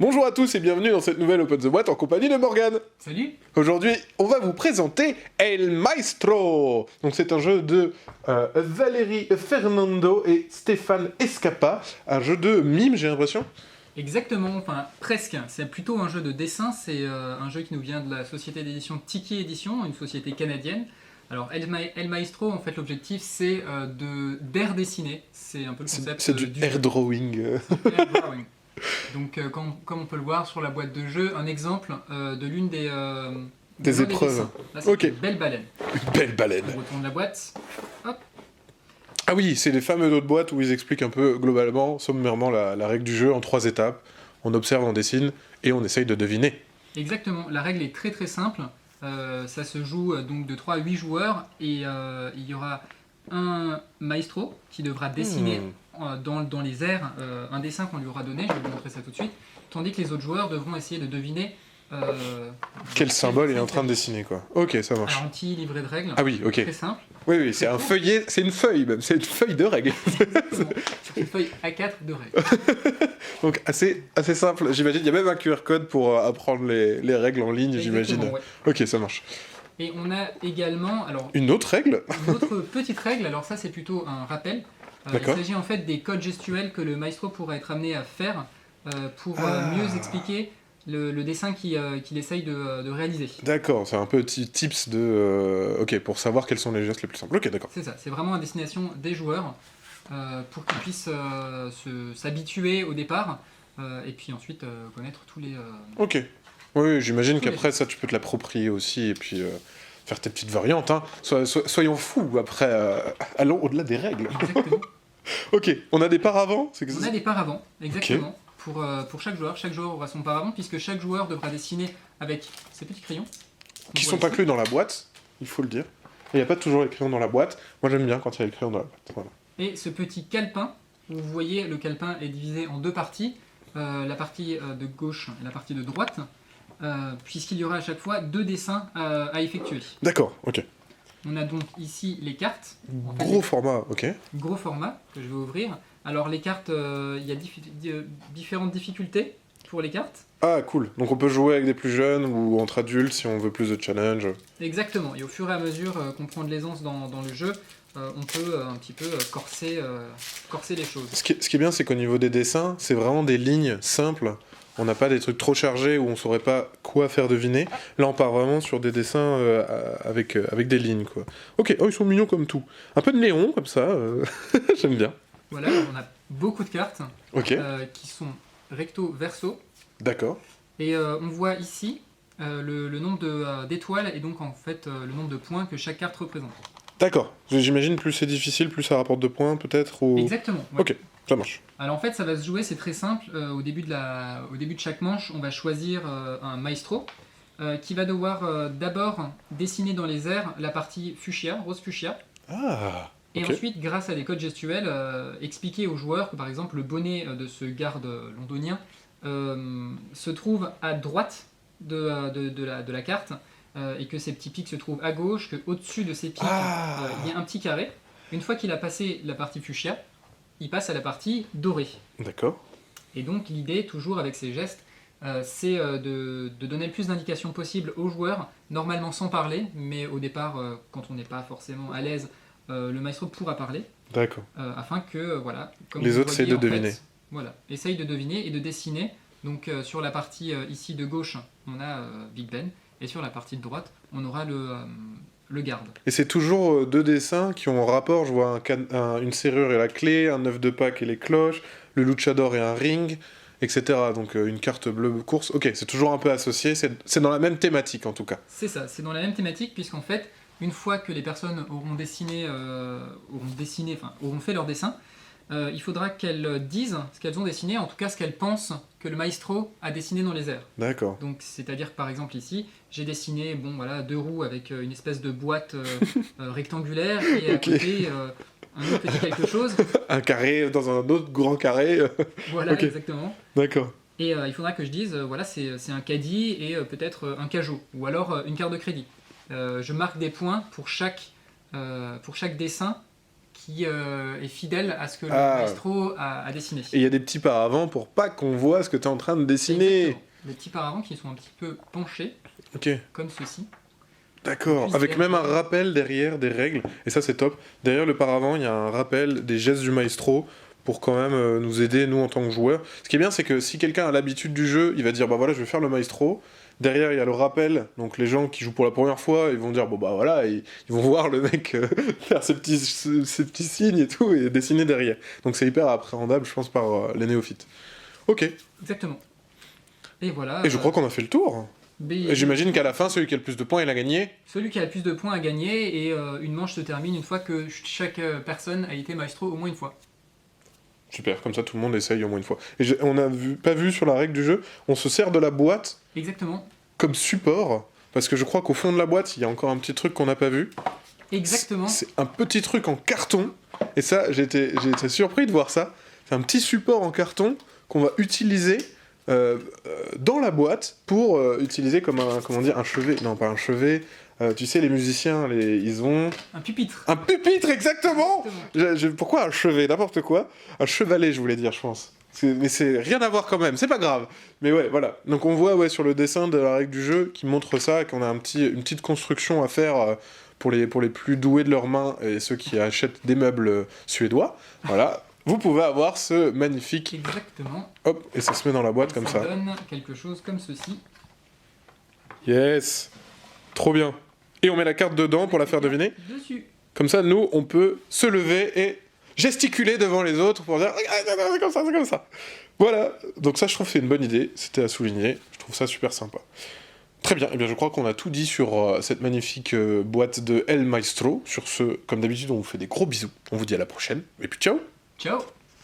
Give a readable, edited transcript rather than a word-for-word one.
Bonjour à tous et bienvenue dans cette nouvelle Open the Boîte en compagnie de Morgane. Salut. Aujourd'hui, on va vous présenter El Maestro. Donc c'est un jeu de Valérie Fernando et Stéphane Escapa. Un jeu de mime, j'ai l'impression. Exactement, enfin presque. C'est plutôt un jeu de dessin. C'est un jeu qui nous vient de la société d'édition Tiki Édition, une société canadienne. Alors El Maestro, en fait, l'objectif c'est d'air dessiner. C'est un peu le concept C'est du air jeu. drawing. Air drawing. Donc, comme on peut le voir sur la boîte de jeu, un exemple de l'une des Des l'un épreuves. dessins. Là, c'est Ok. une belle baleine. Une belle baleine. On retourne la boîte. Hop. Ah oui, c'est les fameux dos de boîte où ils expliquent un peu globalement, sommairement, la règle du jeu en 3 étapes. On observe, on dessine et on essaye de deviner. Exactement, la règle est très très simple. Ça se joue donc de 3 à 8 joueurs et il y aura un maestro qui devra dessiner dans les airs un dessin qu'on lui aura donné, je vais vous montrer ça tout de suite, tandis que les autres joueurs devront essayer de deviner Quel symbole il est en train de dessin. dessiner, quoi. Ok, ça marche. Alors, un petit livret de règles, Ah oui, ok. très simple. Oui, oui, c'est un feuillet, c'est une feuille même, c'est une feuille de règles. Exactement. C'est une feuille A4 de règles. Donc assez simple, j'imagine. Il y a même un QR code pour apprendre les règles en ligne, j'imagine. Exactement, ouais. Ok, ça marche. Et on a également, alors, Une autre règle? une autre petite règle, alors ça c'est plutôt un rappel. Il D'accord. s'agit en fait des codes gestuels que le maestro pourra être amené à faire pour mieux expliquer le dessin qu'il essaye de réaliser. D'accord, c'est un peu tips de... ok, pour savoir quels sont les gestes les plus simples. Ok, d'accord. C'est ça, c'est vraiment à destination des joueurs pour qu'ils puissent s'habituer au départ et puis ensuite connaître tous les... Ok. Oui, j'imagine Tous les qu'après ça, tu peux te l'approprier aussi et puis faire tes petites variantes. Hein. Soyons fous, après, allons au-delà des règles. Exactement. Ok, on a des paravents? C'est que On a des paravents, exactement. Pour chaque joueur aura son paravent puisque chaque joueur devra dessiner avec ses petits crayons. qui On sont voit inclus dans la boîte, il faut le dire. Et il n'y a pas toujours les crayons dans la boîte. Moi, j'aime bien quand il y a les crayons dans la boîte. Voilà. Et ce petit calepin, où vous voyez le calepin est divisé en deux parties, la partie de gauche et la partie de droite, puisqu'il y aura à chaque fois deux dessins à effectuer. D'accord, ok. On a donc ici les cartes, en fait, Gros format, ok. gros format que je vais ouvrir. Alors les cartes, il y a différentes difficultés pour les cartes. Ah, cool. Donc on peut jouer avec des plus jeunes ou entre adultes si on veut plus de challenge. Exactement, et au fur et à mesure qu'on prend de l'aisance dans le jeu, on peut un petit peu corser les choses. Ce qui est bien, c'est qu'au niveau des dessins, c'est vraiment des lignes simples. On n'a pas des trucs trop chargés où on saurait pas quoi faire deviner. Là, on part vraiment sur des dessins avec des lignes, quoi. Ok, oh, ils sont mignons comme tout. Un peu de néon, comme ça. J'aime bien. Voilà, on a beaucoup de cartes Ok, qui sont recto verso. d'accord. Et on voit ici le nombre d'étoiles et donc en fait le nombre de points que chaque carte représente. D'accord. J'imagine plus c'est difficile, plus ça rapporte de points, peut-être ou... Exactement. Ouais. Ok, ça marche. Alors en fait ça va se jouer, c'est très simple. Au début de chaque manche, on va choisir un maestro qui va devoir d'abord dessiner dans les airs la partie fuchsia, rose fuchsia. Ah, Et ok. ensuite, grâce à des codes gestuels, expliquer aux joueurs que par exemple le bonnet de ce garde londonien se trouve à droite de la carte et que ces petits pics se trouvent à gauche, qu'au-dessus de ces pics, il y a un petit carré. Une fois qu'il a passé la partie fuchsia, il passe à la partie dorée. D'accord. Et donc l'idée, toujours avec ces gestes, c'est de donner le plus d'indications possible aux joueurs, normalement sans parler, mais au départ, quand on n'est pas forcément à l'aise, le maestro pourra parler, D'accord. afin que, voilà, comme Les vous autres voyez, essayent de en fait, deviner. voilà, essaye de deviner et de dessiner. Donc sur la partie ici de gauche, on a Big Ben, et sur la partie de droite, on aura le garde. Et c'est toujours deux dessins qui ont un rapport. Je vois une serrure et la clé, un œuf de Pâques et les cloches, le luchador et un ring, etc. Donc une carte bleue course. Ok, c'est toujours un peu associé. C'est dans la même thématique en tout cas. C'est ça, c'est dans la même thématique, puisqu'en fait, une fois que les personnes auront fait leur dessin, il faudra qu'elles disent ce qu'elles ont dessiné, en tout cas ce qu'elles pensent que le maestro a dessiné dans les airs. D'accord. Donc, c'est-à-dire que par exemple ici, j'ai dessiné deux roues avec une espèce de boîte rectangulaire et à Ok. côté un autre petit quelque chose. Un carré dans un autre grand carré. Voilà, Ok. exactement. D'accord. Et il faudra que je dise, voilà, c'est un caddie et peut-être un cajot, ou alors une carte de crédit. Je marque des points pour chaque dessin qui est fidèle à ce que le Ah. maestro a dessiné. Et il y a des petits paravents pour pas qu'on voit ce que tu es en train de dessiner. Exactement. Des petits paravents qui sont un petit peu penchés, Ok, comme ceci. d'accord. Puis Avec même un rappel derrière des règles. Et ça, c'est top. Derrière le paravent, il y a un rappel des gestes du maestro pour quand même nous aider, nous, en tant que joueurs. Ce qui est bien, c'est que si quelqu'un a l'habitude du jeu, il va dire, bah voilà, je vais faire le maestro. Derrière, il y a le rappel. Donc les gens qui jouent pour la première fois, ils vont dire, bon bah voilà, ils vont voir le mec faire ces petits signes et tout, et dessiner derrière. Donc c'est hyper appréhendable, je pense, par les néophytes. Ok. Exactement. Et voilà. Et je crois qu'on a fait le tour. Et j'imagine qu'à la fin, celui qui a le plus de points, il a gagné. Celui qui a le plus de points a gagné, et une manche se termine une fois que chaque personne a été maestro au moins une fois. Super, comme ça tout le monde essaye au moins une fois. Et on a pas vu sur la règle du jeu, on se sert de la boîte Exactement. comme support, parce que je crois qu'au fond de la boîte, il y a encore un petit truc qu'on n'a pas vu. Exactement. C'est un petit truc en carton, et ça, j'ai été surpris de voir ça. C'est un petit support en carton qu'on va utiliser dans la boîte pour utiliser comme un chevet. Non, pas un chevet. Tu sais, les musiciens, ils ont... Un pupitre. Un pupitre, exactement, Exactement. Pourquoi un chevet? N'importe quoi. Un chevalet, je voulais dire, je pense. Mais c'est rien à voir quand même, c'est pas grave. Mais ouais, voilà. Donc on voit sur le dessin de la règle du jeu qui montre ça, qu'on a une petite construction à faire pour les plus doués de leurs mains et ceux qui achètent des meubles suédois. Voilà. Vous pouvez avoir ce magnifique... Exactement. Hop, et ça se met dans la boîte comme ça. donne quelque chose comme ceci. Yes. Trop bien. Et on met la carte dedans pour la faire deviner. Dessus. Comme ça, nous, on peut se lever et gesticuler devant les autres pour dire regarde, c'est comme ça, c'est comme ça. Voilà. Donc ça, je trouve que c'est une bonne idée. C'était à souligner. Je trouve ça super sympa. Très bien. Eh bien, je crois qu'on a tout dit sur cette magnifique boîte de El Maestro. Sur ce, comme d'habitude, on vous fait des gros bisous. On vous dit à la prochaine. Et puis ciao. Ciao.